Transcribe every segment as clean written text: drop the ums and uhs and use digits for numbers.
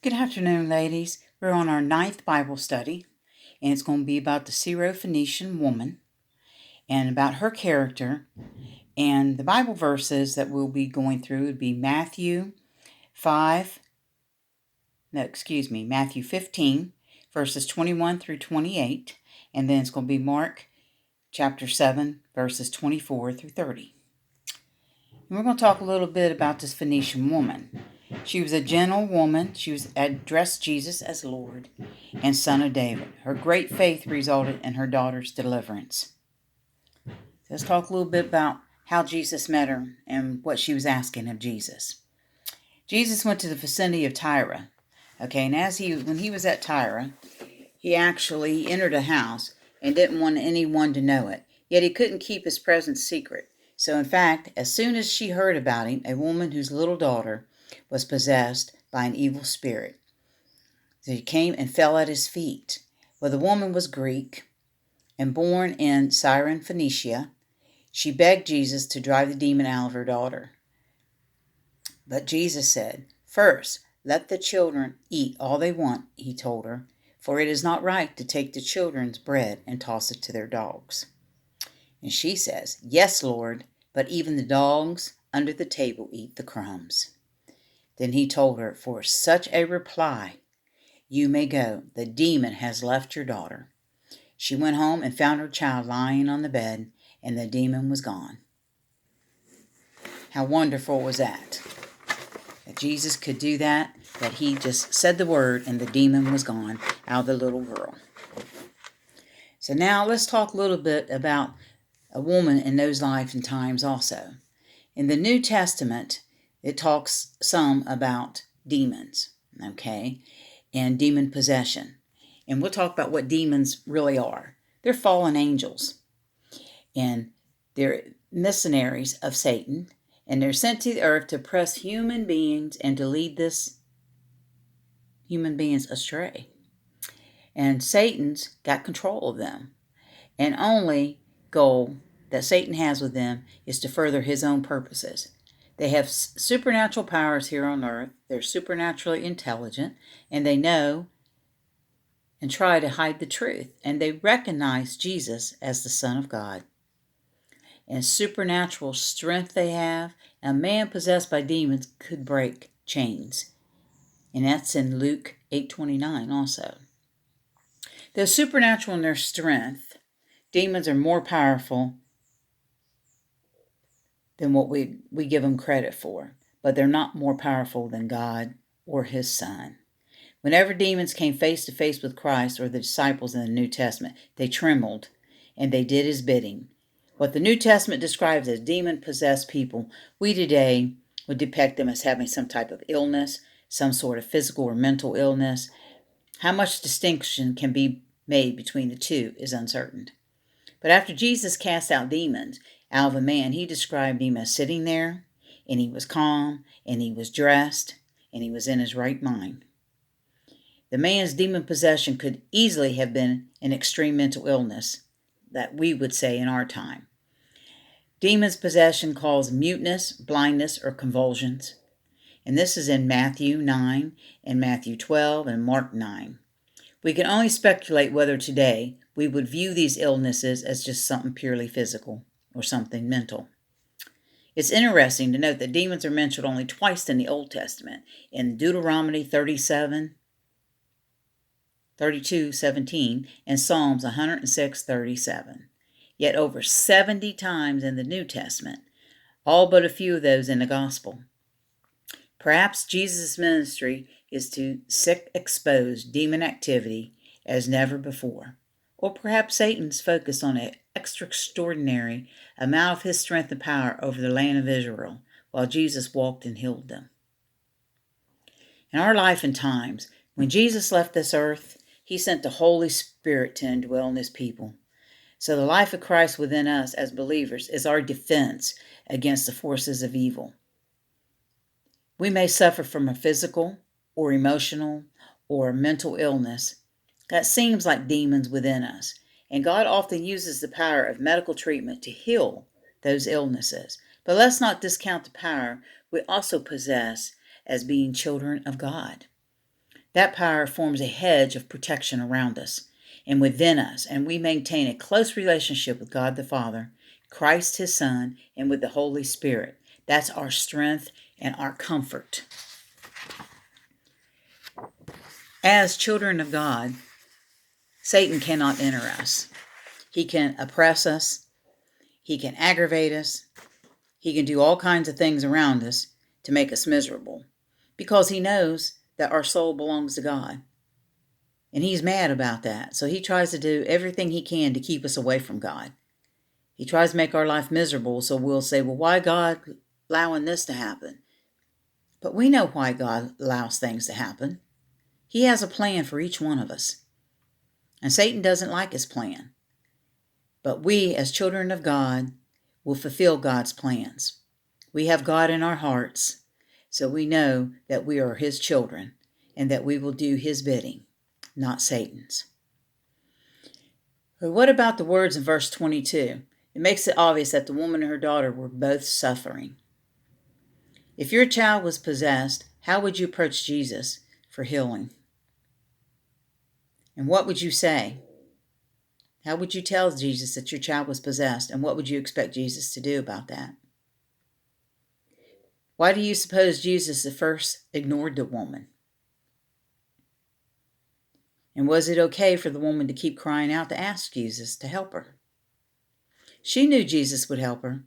Good afternoon, ladies. We're on our 9th Bible study, and it's going to be about the Syrophoenician woman and about her character. And the Bible verses that we'll be going through would be Matthew 15, verses 21 through 28. And then it's going to be Mark chapter 7, verses 24 through 30. And we're going to talk a little bit about this Phoenician woman. She was a gentle woman. She addressed Jesus as Lord and Son of David. Her great faith resulted in her daughter's deliverance. Let's talk a little bit about how Jesus met her and what she was asking of Jesus. Jesus went to the vicinity of Tyre. And when he was at Tyre, he actually entered a house and didn't want anyone to know it. Yet he couldn't keep his presence secret. So in fact, as soon as she heard about him, a woman whose little daughter was possessed by an evil spirit, so he came and fell at his feet. Well, the woman was Greek and born in Syrophoenicia. She begged Jesus to drive the demon out of her daughter. But Jesus said, "First, let the children eat all they want," he told her, "for it is not right to take the children's bread and toss it to their dogs." And she says, "Yes, Lord, but even the dogs under the table eat the crumbs." Then he told her, "For such a reply, you may go. The demon has left your daughter." She went home and found her child lying on the bed, and the demon was gone. How wonderful was that? That Jesus could do that he just said the word and the demon was gone out of the little girl. So now let's talk a little bit about a woman in those lives and times also. In the New Testament, it talks some about demons, and demon possession. And we'll talk about what demons really are. They're fallen angels, and they're mercenaries of Satan, and they're sent to the earth to oppress human beings and to lead this human beings astray. And Satan's got control of them. And only goal that Satan has with them is to further his own purposes. They have supernatural powers here on earth. They're supernaturally intelligent, and they know and try to hide the truth. And they recognize Jesus as the Son of God. And supernatural strength they have. A man possessed by demons could break chains. And that's in Luke 8:29 also. Though supernatural in their strength, demons are more powerful than what we give them credit for. But they're not more powerful than God or his Son. Whenever demons came face to face with Christ or the disciples in the New Testament, they trembled and they did his bidding. What the New Testament describes as demon-possessed people, we today would depict them as having some type of illness, some sort of physical or mental illness. How much distinction can be made between the two is uncertain. But after Jesus cast out demons out of a man, he described him as sitting there, and he was calm, and he was dressed, and he was in his right mind. The man's demon possession could easily have been an extreme mental illness that we would say in our time. Demon's possession causes muteness, blindness, or convulsions. And this is in Matthew 9 and Matthew 12 and Mark 9. We can only speculate whether today we would view these illnesses as just something purely physical or something mental. It's interesting to note that demons are mentioned only twice in the Old Testament, in Deuteronomy 32:17 and Psalms 106:37. Yet over 70 times in the New Testament, all but a few of those in the Gospel. Perhaps Jesus' ministry is to expose demon activity as never before. Or perhaps Satan's focused on an extraordinary amount of his strength and power over the land of Israel, while Jesus walked and healed them. In our life and times, when Jesus left this earth, he sent the Holy Spirit to indwell in his people. So the life of Christ within us as believers is our defense against the forces of evil. We may suffer from a physical or emotional or mental illness that seems like demons within us, and God often uses the power of medical treatment to heal those illnesses. But let's not discount the power we also possess as being children of God. That power forms a hedge of protection around us and within us, and we maintain a close relationship with God the Father, Christ his Son, and with the Holy Spirit. That's our strength and our comfort. As children of God, Satan cannot enter us. He can oppress us. He can aggravate us. He can do all kinds of things around us to make us miserable because he knows that our soul belongs to God. And he's mad about that. So he tries to do everything he can to keep us away from God. He tries to make our life miserable, so we'll say, well, why God allowing this to happen? But we know why God allows things to happen. He has a plan for each one of us. And Satan doesn't like his plan. But we, as children of God, will fulfill God's plans. We have God in our hearts, so we know that we are his children and that we will do his bidding, not Satan's. But what about the words in verse 22? It makes it obvious that the woman and her daughter were both suffering. If your child was possessed, how would you approach Jesus for healing? And what would you say? How would you tell Jesus that your child was possessed, and what would you expect Jesus to do about that? Why do you suppose Jesus at first ignored the woman? And was it okay for the woman to keep crying out to ask Jesus to help her? She knew Jesus would help her.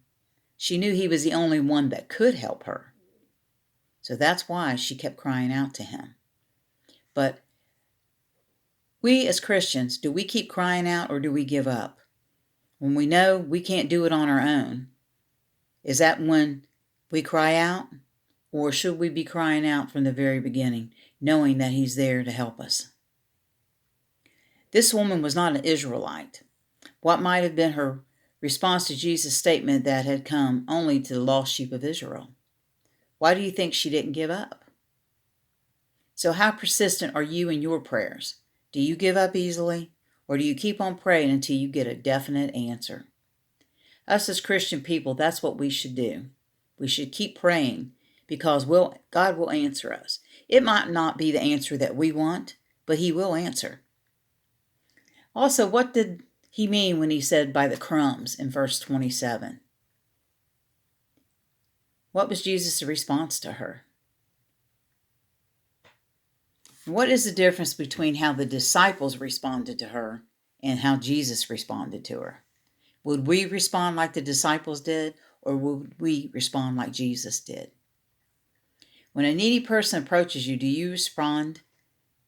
She knew he was the only one that could help her. So that's why she kept crying out to him. But we as Christians, do we keep crying out or do we give up? When we know we can't do it on our own, is that when we cry out? Or should we be crying out from the very beginning, knowing that he's there to help us? This woman was not an Israelite. What might have been her response to Jesus' statement that had come only to the lost sheep of Israel? Why do you think she didn't give up? So how persistent are you in your prayers? Do you give up easily? Or do you keep on praying until you get a definite answer? Us as Christian people, that's what we should do. We should keep praying because God will answer us. It might not be the answer that we want, but he will answer. Also, what did he mean when he said by the crumbs in verse 27? What was Jesus' response to her? What is the difference between how the disciples responded to her and how Jesus responded to her? Would we respond like the disciples did, or would we respond like Jesus did? When a needy person approaches you, do you respond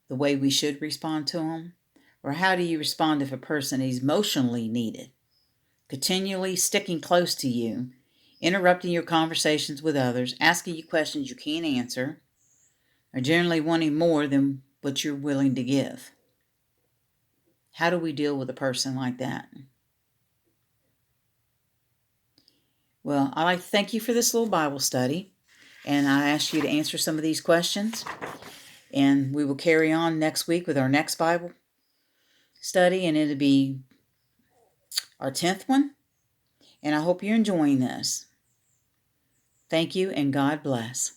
the way we should respond to them? Or how do you respond if a person is emotionally needed, continually sticking close to you, interrupting your conversations with others, asking you questions you can't answer, or generally wanting more than what you're willing to give? How do we deal with a person like that? Well, I'd like to thank you for this little Bible study, and I ask you to answer some of these questions, and we will carry on next week with our next Bible study, and it'll be our 10th one, and I hope you're enjoying this. Thank you, and God bless.